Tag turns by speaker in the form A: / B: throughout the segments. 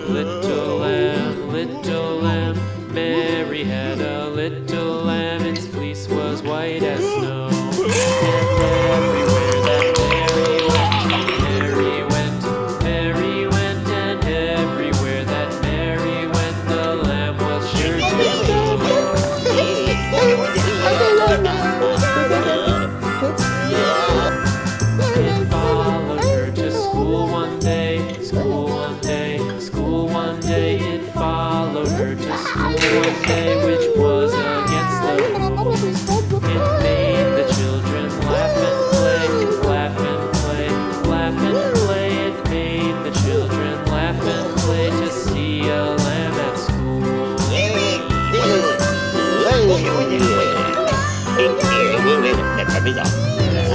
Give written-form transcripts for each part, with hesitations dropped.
A: Little lamb, little lamb, Mary had a little lamb, its fleece was white as snow. And everywhere that Mary went, Mary went, and everywhere that Mary went, the lamb was sure to go. It followed her to school one day, school one day, school one day. It followed her to school one day, which was against the rules. It made the children laugh and play, laugh and play, laugh and play. It made the children laugh and play to see a lamb at school.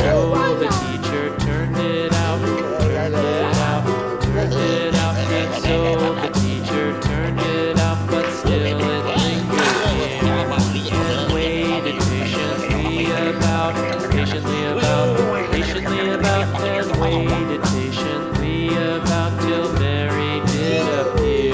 A: So the teacher turned it out, turned it out, turned it out, and so the teacher turned it out, but still it lingered and waited patiently about, patiently about, patiently about, and waited patiently about till Mary did appear.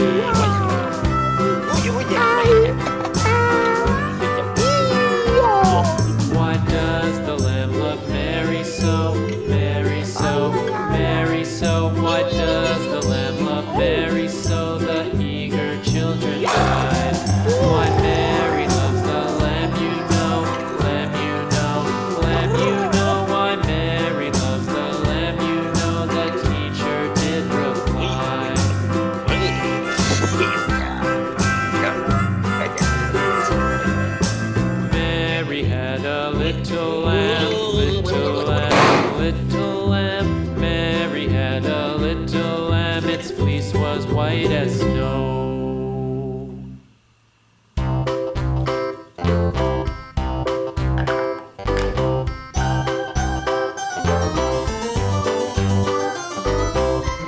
A: Why does the lamb love Mary so, Mary so, Mary so? Why does the lamb love Mary so? The eager children cried. Why Mary loves the lamb, you know, lamb, you know, lamb, you know. Why Mary loves the lamb, you know, the teacher did reply. Mary had a little lamb, little lamb, little lamb. Mary had a little lamb, its fleece was white as snow.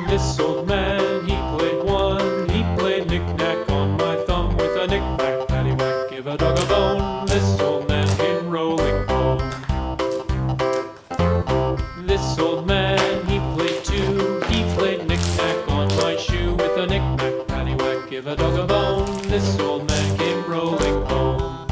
A: This old man, he played one, he played knick-knack on my thumb with a knick-knack, paddywhack, give a dog a bone. This old man came rolling home. This old man, he played two, he played knick-knack on my shoe with a knick-knack, paddywhack, give a dog a bone. This old man came rolling home.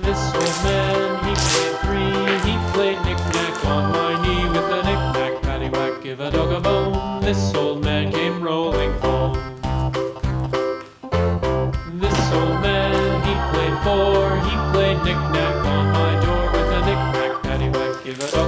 A: This old man, he played three, he played knick-knack on my knee with a knick-knack, paddywhack, give a dog a bone. This old man came rolling home. This old man, he played four, he played knick-knack on my door with a knick-knack, paddywhack, give a dog